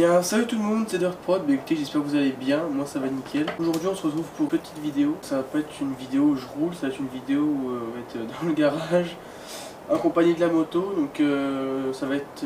Bien, salut tout le monde, c'est DirtProd, écoutez, j'espère que vous allez bien, moi ça va nickel. Aujourd'hui on se retrouve pour une petite vidéo, ça va pas être une vidéo où je roule, ça va être une vidéo où on va être dans le garage, accompagné de la moto, donc ça va être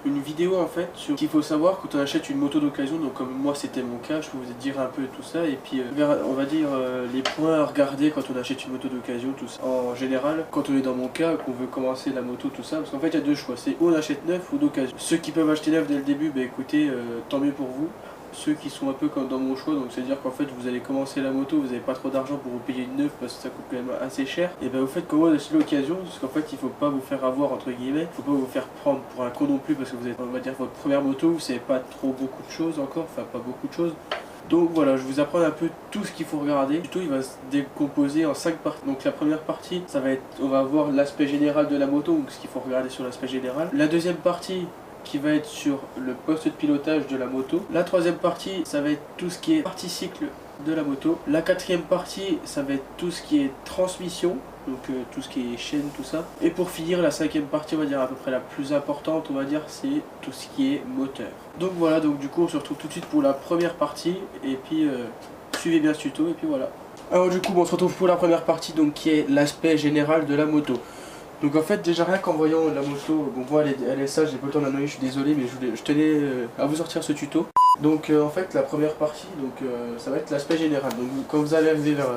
une vidéo en fait sur ce qu'il faut savoir quand on achète une moto d'occasion, donc comme moi c'était mon cas, je peux vous dire un peu tout ça, et puis on va dire les points à regarder quand on achète une moto d'occasion, tout ça. En général, quand on est dans mon cas, qu'on veut commencer la moto, tout ça, parce qu'en fait il y a deux choix, c'est ou on achète neuf ou d'occasion. Ceux qui peuvent acheter neuf dès le début, bah écoutez, tant mieux pour vous. Ceux qui sont un peu comme dans mon choix, donc c'est à dire qu'en fait vous allez commencer la moto, vous n'avez pas trop d'argent pour vous payer une neuve parce que ça coûte quand même assez cher, et ben vous faites comment d'acheter l'occasion, parce qu'en fait il faut pas vous faire avoir entre guillemets, il faut pas vous faire prendre pour un con non plus parce que vous êtes, on va dire, votre première moto, vous savez pas trop beaucoup de choses encore, enfin pas beaucoup de choses. Donc voilà, je vais vous apprendre un peu tout ce qu'il faut regarder. Le tuto il va se décomposer en 5 parties. Donc la première partie, ça va être, on va voir l'aspect général de la moto, donc ce qu'il faut regarder sur l'aspect général. La deuxième partie qui va être sur le poste de pilotage de la moto. La troisième partie, ça va être tout ce qui est partie cycle de la moto. La quatrième partie, ça va être tout ce qui est transmission, donc tout ce qui est chaîne, tout ça. Et pour finir, la cinquième partie, on va dire à peu près la plus importante, on va dire, c'est tout ce qui est moteur. Donc voilà, donc du coup on se retrouve tout de suite pour la première partie, et puis suivez bien ce tuto, et puis voilà. Alors du coup on se retrouve pour la première partie, donc qui est l'aspect général de la moto. Donc en fait déjà rien qu'en voyant la moto, bon moi elle est sage, j'ai pas le temps d'analyser, je suis désolé, mais je tenais à vous sortir ce tuto. Donc en fait la première partie, donc ça va être l'aspect général. Donc quand vous allez arriver vers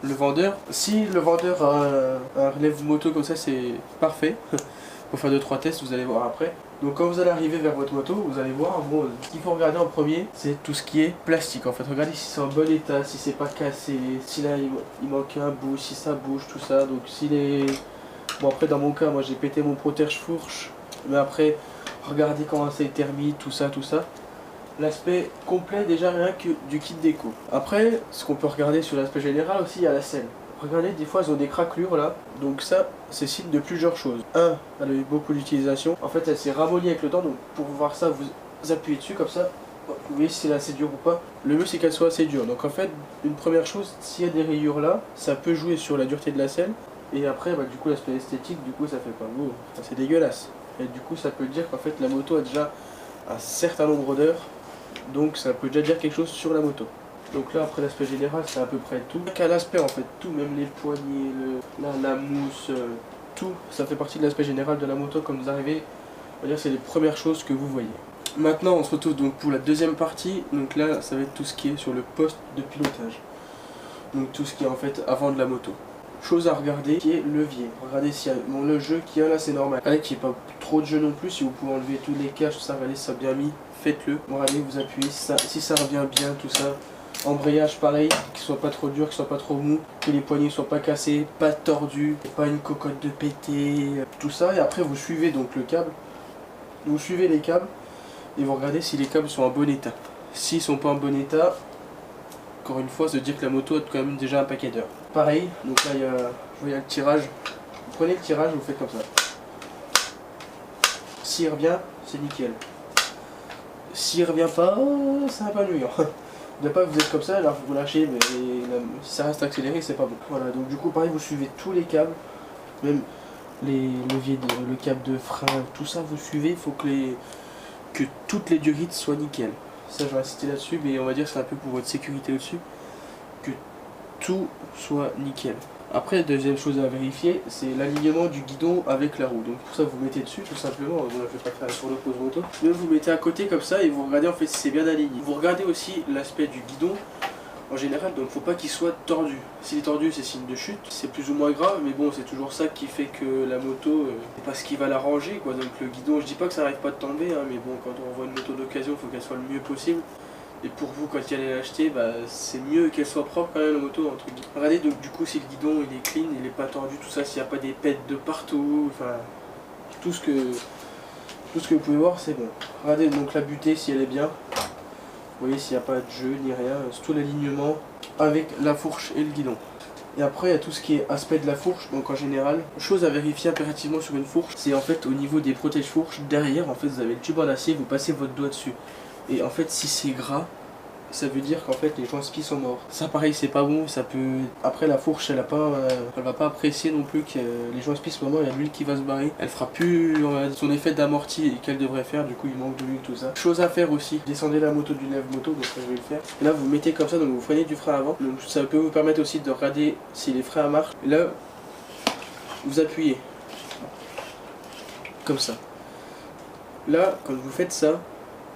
le vendeur, si le vendeur a un relève moto comme ça, c'est parfait. Pour faire 2-3 tests, vous allez voir après. Donc quand vous allez arriver vers votre moto, vous allez voir, bon, ce qu'il faut regarder en premier, c'est tout ce qui est plastique. En fait, regardez si c'est en bon état, si c'est pas cassé, si là il manque un bout, si ça bouge, tout ça. Donc s'il est... Bon après dans mon cas, moi j'ai pété mon protège-fourche, mais après, regardez comment ça a été remis, tout ça, tout ça. L'aspect complet déjà rien que du kit déco. Après, ce qu'on peut regarder sur l'aspect général aussi, il y a la selle. Regardez, des fois elles ont des craquelures là, donc ça c'est signe de plusieurs choses. Un, elle a eu beaucoup d'utilisation, en fait elle s'est ramollie avec le temps, donc pour voir ça vous appuyez dessus comme ça, vous voyez si c'est assez dur ou pas. Le mieux c'est qu'elle soit assez dure, donc en fait une première chose, s'il y a des rayures là, ça peut jouer sur la dureté de la selle. Et après, bah, du coup, l'aspect esthétique, du coup, ça fait pas beau. Enfin, c'est dégueulasse. Et du coup, ça peut dire qu'en fait, la moto a déjà un certain nombre d'heures. Donc, ça peut déjà dire quelque chose sur la moto. Donc là, après l'aspect général, c'est à peu près tout. Qu'à l'aspect, en fait, tout, même les poignées, la mousse, tout, ça fait partie de l'aspect général de la moto. Comme vous arrivez, on va dire, c'est les premières choses que vous voyez. Maintenant, on se retrouve donc pour la deuxième partie. Donc là, ça va être tout ce qui est sur le poste de pilotage. Donc tout ce qui est en fait avant de la moto. Chose à regarder qui est levier. Regardez s'il y a bon, le jeu qu'il y a là, c'est normal. Regardez qu'il n'y ait pas trop de jeu non plus. Si vous pouvez enlever tous les caches, tout ça, regardez si ça a bien mis, faites-le. Bon, regardez, vous appuyez si ça revient bien, tout ça. Embrayage pareil, qu'il soit pas trop dur, qu'il soit pas trop mou, que les poignées soient pas cassées, pas tordus, pas une cocotte de pété, tout ça. Et après vous suivez donc le câble. Vous suivez les câbles et vous regardez si les câbles sont en bon état. S'ils sont pas en bon état, encore une fois, ça veut dire que la moto a quand même déjà un paquet d'heures. Pareil, donc là il y a le tirage. Vous prenez le tirage, vous faites comme ça. S'il revient, c'est nickel. S'il revient pas, ça va pas nuire. Ne pas que vous êtes comme ça, alors vous lâchez, mais si ça reste accéléré, c'est pas bon. Voilà, donc du coup pareil, vous suivez tous les câbles, même les leviers, le câble de frein, tout ça vous suivez, il faut que toutes les durites soient nickel. Ça je vais insister là-dessus, mais on va dire que c'est un peu pour votre sécurité au-dessus, que tout soit nickel. Après, deuxième chose à vérifier, c'est l'alignement du guidon avec la roue. Donc pour ça, vous mettez dessus tout simplement. Bon, là, je vais pas faire sur le pose moto. Mais vous mettez à côté comme ça et vous regardez en fait si c'est bien aligné. Vous regardez aussi l'aspect du guidon en général, donc faut pas qu'il soit tordu. S'il est tordu, c'est signe de chute. C'est plus ou moins grave, mais bon, c'est toujours ça qui fait que la moto, c'est pas ce qui va l'arranger, quoi. Donc le guidon, je dis pas que ça n'arrive pas de tomber, hein, mais bon, quand on voit une moto d'occasion, il faut qu'elle soit le mieux possible. Et pour vous, quand il allez l'acheter, bah, c'est mieux qu'elle soit propre quand même la moto, entre guillemets. Regardez, donc du coup, si le guidon il est clean, il est pas tordu, tout ça, s'il n'y a pas des pètes de partout, enfin, tout ce que vous pouvez voir, c'est bon. Regardez donc la butée, si elle est bien. Vous voyez s'il n'y a pas de jeu ni rien, c'est tout l'alignement avec la fourche et le guidon. Et après il y a tout ce qui est aspect de la fourche, donc en général, chose à vérifier impérativement sur une fourche, c'est en fait au niveau des protège-fourches, derrière en fait vous avez le tube en acier, vous passez votre doigt dessus. Et en fait si c'est gras, ça veut dire qu'en fait les joints spi sont morts. Ça pareil c'est pas bon, ça peut... Après la fourche elle va pas apprécier non plus que les joints spi soient morts, il y a de l'huile qui va se barrer. Elle fera plus son effet d'amorti qu'elle devrait faire, du coup il manque de l'huile tout ça. Chose à faire aussi, descendez la moto du lève-moto, donc ça, je vais le faire. Et là vous mettez comme ça, donc vous freinez du frein avant. Donc ça peut vous permettre aussi de regarder si les freins marchent. Et là vous appuyez. Comme ça. Là quand vous faites ça,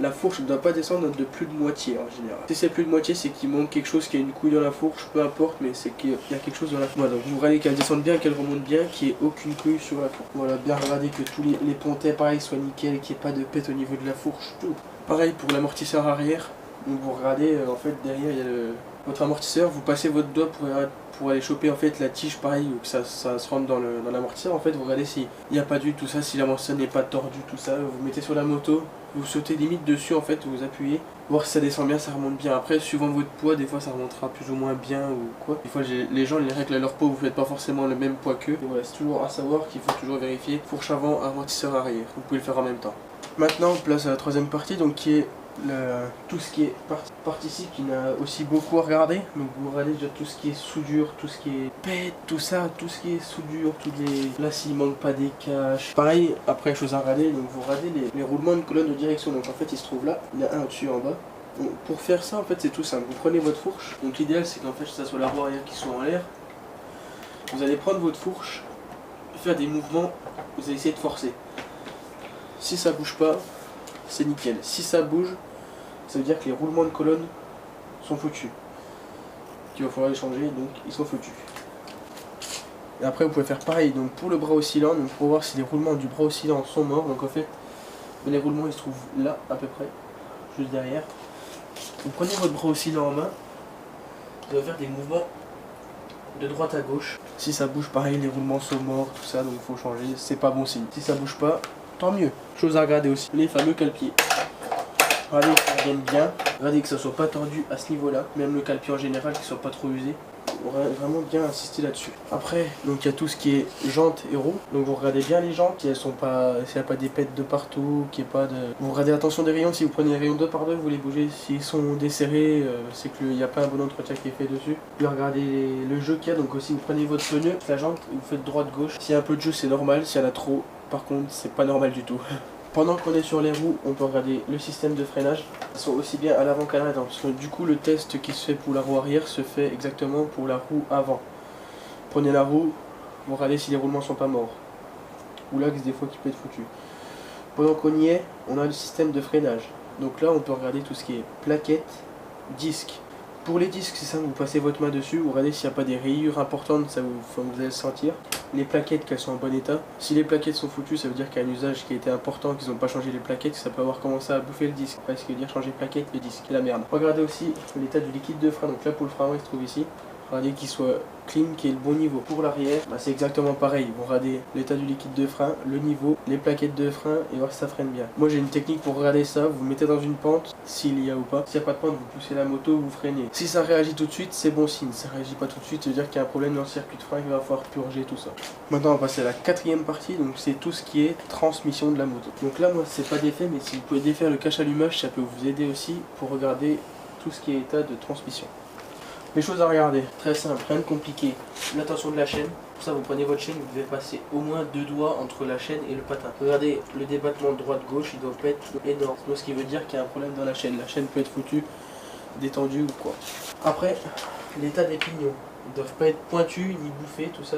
la fourche ne doit pas descendre de plus de moitié en général. Si c'est plus de moitié, c'est qu'il manque quelque chose, qu'il y a une couille dans la fourche, peu importe, mais c'est qu'il y a quelque chose dans la fourche. Voilà, donc vous regardez qu'elle descende bien, qu'elle remonte bien, qu'il n'y ait aucune couille sur la fourche. Voilà, bien regarder que tous les pontets pareil soient nickel, qu'il n'y ait pas de pète au niveau de la fourche. Tout. Pareil pour l'amortisseur arrière, donc vous regardez en fait derrière il y a votre amortisseur, vous passez votre doigt pour aller choper en fait la tige pareil, que ça se rentre dans l'amortisseur. En fait vous regardez s'il n'y a pas d'huile, tout ça, si l'amortisseur n'est pas tordu, tout ça, vous mettez sur la moto. Vous sautez limite dessus en fait, vous appuyez, voir si ça descend bien, ça remonte bien. Après, suivant votre poids, des fois ça remontera plus ou moins bien ou quoi. Des fois les gens les règlent à leur poids, vous faites pas forcément le même poids qu'eux. Voilà, c'est toujours à savoir qu'il faut toujours vérifier fourche avant, amortisseur arrière. Vous pouvez le faire en même temps. Maintenant, on place à la troisième partie, donc qui est tout ce qui est partie ici qui n'a aussi beaucoup à regarder. Donc vous regardez déjà tout ce qui est soudure, tout ce qui est pète, tout ça, tout ce qui est soudure, toutes les... Là s'il manque pas des caches. Pareil, après chose à regarder, donc vous regardez les roulements de colonne de direction. Donc en fait il se trouve là, il y en a un au-dessus en bas. Donc, pour faire ça en fait c'est tout simple. Vous prenez votre fourche, donc l'idéal c'est qu'en fait ça soit la roue arrière qui soit en l'air. Vous allez prendre votre fourche, faire des mouvements, vous allez essayer de forcer. Si ça bouge pas, c'est nickel. Si ça bouge, ça veut dire que les roulements de colonne sont foutus. Il va falloir les changer, donc ils sont foutus. Et après vous pouvez faire pareil donc pour le bras oscillant, donc pour voir si les roulements du bras oscillant sont morts. Donc en fait les roulements ils se trouvent là à peu près, juste derrière. Vous prenez votre bras oscillant en main, vous allez faire des mouvements de droite à gauche. Si ça bouge pareil, les roulements sont morts, tout ça, donc il faut changer, c'est pas bon signe. Si ça bouge pas, tant mieux. Chose à regarder aussi, les fameux cale-pieds. Regardez qu'ils viennent bien, regardez que ça soit pas tordu à ce niveau là, même le cale-pied en général qui soit pas trop usé. On va vraiment bien insister là-dessus. Après, donc il y a tout ce qui est jantes et roues. Donc vous regardez bien les jantes, si elles sont pas, s'il n'y a pas des pètes de partout, qu'il n'y ait pas de. Vous regardez attention des rayons, si vous prenez les rayons 2 par 2, vous les bougez. S'ils sont desserrés, c'est qu'il n'y a pas un bon entretien qui est fait dessus. Puis regardez le jeu qu'il y a, donc aussi vous prenez votre pneu, la jante, vous faites droite-gauche. S'il y a un peu de jeu, c'est normal. S'il y en a trop, par contre, c'est pas normal du tout. Pendant qu'on est sur les roues, on peut regarder le système de freinage. Elles sont aussi bien à l'avant qu'à l'arrière. Parce que du coup, le test qui se fait pour la roue arrière se fait exactement pour la roue avant. Prenez la roue, vous regardez si les roulements sont pas morts. Ou l'axe des fois qui peut être foutu. Pendant qu'on y est, on a le système de freinage. Donc là, on peut regarder tout ce qui est plaquettes, disques. Pour les disques, c'est ça, vous passez votre main dessus, vous regardez s'il n'y a pas des rayures importantes, ça vous allez le sentir. Les plaquettes, qu'elles sont en bon état. Si les plaquettes sont foutues, ça veut dire qu'il y a un usage qui a été important, qu'ils n'ont pas changé les plaquettes, que ça peut avoir commencé à bouffer le disque. Après, ce qui veut dire changer plaquette, le disque, c'est la merde. Regardez aussi l'état du liquide de frein, donc là pour le frein, il se trouve ici. Regardez qu'il soit clean, qu'il ait le bon niveau. Pour l'arrière, c'est exactement pareil. Vous regardez l'état du liquide de frein, le niveau, les plaquettes de frein et voir si ça freine bien. Moi j'ai une technique pour regarder ça. Vous mettez dans une pente, s'il y a ou pas. S'il n'y a pas de pente, vous poussez la moto, vous freinez. Si ça réagit tout de suite, c'est bon signe. Si ça réagit pas tout de suite, ça veut dire qu'il y a un problème dans le circuit de frein, qu'il va falloir purger tout ça. Maintenant on va passer à la quatrième partie, donc c'est tout ce qui est transmission de la moto. Donc là moi c'est pas défait, mais si vous pouvez défaire le cache allumage, ça peut vous aider aussi pour regarder tout ce qui est état de transmission. Les choses à regarder, très simple, rien de compliqué. La tension de la chaîne, pour ça vous prenez votre chaîne, vous devez passer au moins 2 doigts entre la chaîne et le patin. Regardez, le débattement droite-gauche, il doit pas être énorme. Ce qui veut dire qu'il y a un problème dans la chaîne. La chaîne peut être foutue, détendue ou quoi. Après, l'état des pignons. Ils ne doivent pas être pointus ni bouffés, tout ça,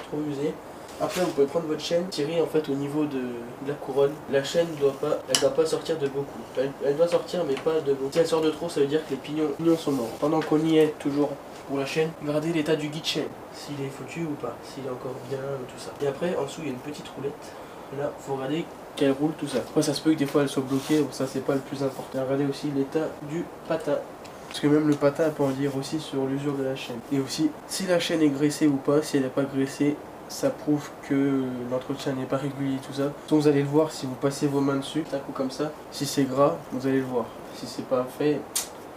trop usé. Après vous pouvez prendre votre chaîne, tirer en fait au niveau de la couronne. La chaîne doit pas sortir de beaucoup. Elle doit sortir mais pas de beaucoup. Si elle sort de trop, ça veut dire que les pignons sont morts. Pendant qu'on y est toujours pour la chaîne, regardez l'état du guide chaîne. S'il est foutu ou pas, s'il est encore bien, tout ça. Et après en dessous il y a une petite roulette. Là faut regarder qu'elle roule, tout ça. Après ça se peut que des fois elle soit bloquée, donc ça c'est pas le plus important. Regardez aussi l'état du patin. Parce que même le patin peut en dire aussi sur l'usure de la chaîne. Et aussi, si la chaîne est graissée ou pas, si elle n'est pas graissée, ça prouve que l'entretien n'est pas régulier, tout ça. Donc vous allez le voir si vous passez vos mains dessus, un coup comme ça. Si c'est gras, vous allez le voir. Si c'est pas fait,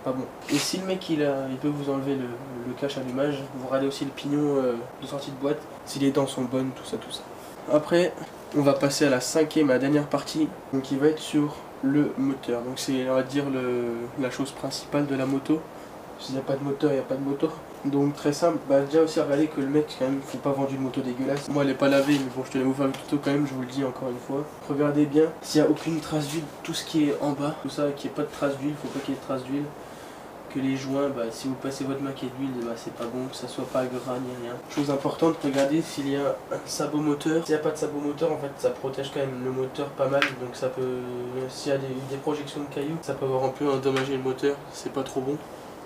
pas bon. Et si le mec il peut vous enlever le cache allumage, vous regardez aussi le pignon de sortie de boîte, si les dents sont bonnes, tout ça, tout ça. Après, On va passer à la cinquième, à la dernière partie, donc il va être sur le moteur. Donc c'est, on va dire, la chose principale de la moto. S'il n'y a pas de moteur, il n'y a pas de moto. Donc très simple, déjà aussi regardez que le mec quand même, faut pas vendre une moto dégueulasse. Moi elle est pas lavée, mais bon je tenais à vous faire le tuto quand même, je vous le dis encore une fois. Regardez bien, s'il n'y a aucune trace d'huile, tout ce qui est en bas, tout ça, qu'il n'y ait pas de trace d'huile, faut pas qu'il y ait de trace d'huile. Que les joints, si vous passez votre maquette d'huile, c'est pas bon, que ça soit pas gras ni rien. Chose importante, regardez s'il y a un sabot moteur. S'il n'y a pas de sabot moteur, en fait ça protège quand même le moteur pas mal, donc ça peut, s'il y a des projections de cailloux, ça peut avoir un peu endommagé le moteur, c'est pas trop bon.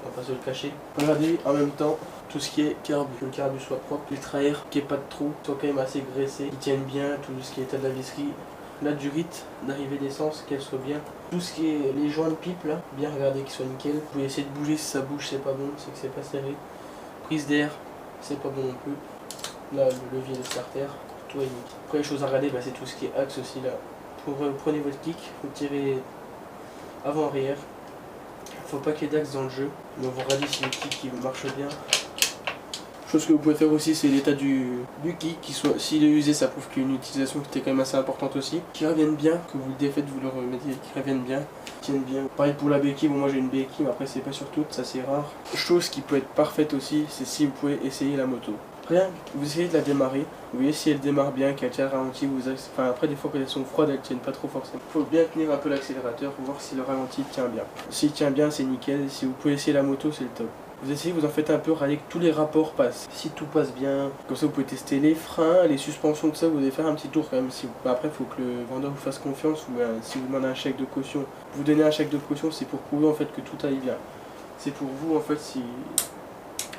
On va pas se le cacher. Regardez en même temps tout ce qui est carbu, que le carbu soit propre, les traires, qu'il n'y ait pas de trous, soit quand même assez graissés, qu'ils tiennent bien, tout ce qui est état de la visserie, la durite d'arrivée d'essence, qu'elle soit bien. Tout ce qui est les joints de pipe là, bien regarder qu'ils soient nickel. Vous pouvez essayer de bouger si ça bouge, c'est pas bon, c'est que c'est pas serré. Prise d'air, c'est pas bon non plus. Là le levier de starter, tout est nickel. Après les choses à regarder, c'est tout ce qui est axe aussi là. Prenez votre kick, vous tirez avant-arrière. Faut pas qu'il y ait d'axe dans le jeu, mais on va regarder si le kick il marche bien. Chose que vous pouvez faire aussi, c'est l'état du kick, s'il est usé, ça prouve qu'il y a une utilisation qui était quand même assez importante aussi. Qui revienne bien, que vous le défaites, vous le remettez, qui revienne bien, tiennent bien. Pareil pour la béquille, bon moi j'ai une béquille, mais après c'est pas sur toutes, ça c'est rare. Chose qui peut être parfaite aussi, c'est si vous pouvez essayer la moto. Rien, vous essayez de la démarrer, vous voyez si elle démarre bien, qu'elle tient le ralenti, après des fois quand elles sont froides, elles tiennent pas trop forcément. Il faut bien tenir un peu l'accélérateur pour voir si le ralenti tient bien. S'il tient bien, c'est nickel, si vous pouvez essayer la moto, c'est le top. Vous essayez, vous en faites un peu, regardez que tous les rapports passent. Si tout passe bien, comme ça vous pouvez tester les freins, les suspensions, tout ça, vous devez faire un petit tour quand même. Après, il faut que le vendeur vous fasse confiance, ou si vous demandez un chèque de caution, vous donnez un chèque de caution, c'est pour prouver en fait que tout aille bien. C'est pour vous en fait, si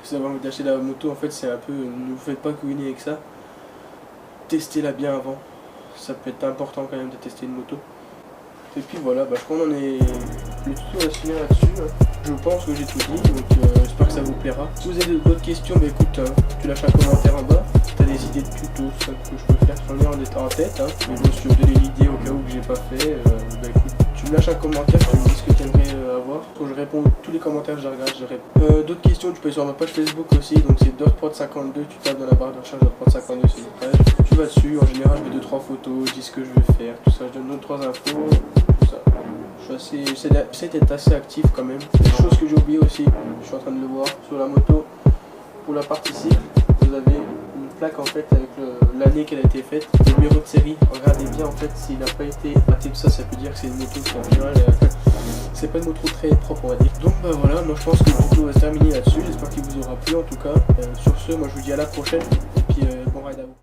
vous avez envie d'acheter la moto, en fait c'est un peu, ne vous faites pas couiner avec ça. Testez-la bien avant, ça peut être important quand même de tester une moto. Et puis voilà, je crois qu'on en est... Le tuto va se finir là-dessus. Je pense que j'ai tout dit, donc j'espère que ça vous plaira. Si vous avez d'autres questions, écoute, tu lâches un commentaire en bas. Si tu as des idées de tutos, ça que je peux faire, j'en ai en tête. Mais bon, si tu veux me donner l'idée au cas où que j'ai pas fait, écoute, tu me lâches un commentaire, tu me dis ce que tu aimerais avoir. Quand je réponds tous les commentaires, je regarde, je réponds. D'autres questions, tu peux aller sur ma page Facebook aussi, donc c'est DirtProd52, tu tapes dans la barre de recherche DirtProd52 sur une page. Tu vas dessus, en général je mets 2-3 photos, je dis ce que je vais faire, tout ça, je donne 2-3 infos, tout ça. J'essaie d'être assez actif quand même. Des choses que j'ai oublié aussi, je suis en train de le voir sur la moto. Pour la partie cycle, vous avez une plaque en fait avec l'année qu'elle a été faite, le numéro de série. Regardez bien en fait s'il n'a pas été raté de ça, ça veut dire que c'est une moto qui en général c'est pas une moto très propre on va dire. Donc voilà, moi je pense que le tuto va se terminer là-dessus. J'espère qu'il vous aura plu en tout cas. Sur ce, moi je vous dis à la prochaine et puis bon ride à vous.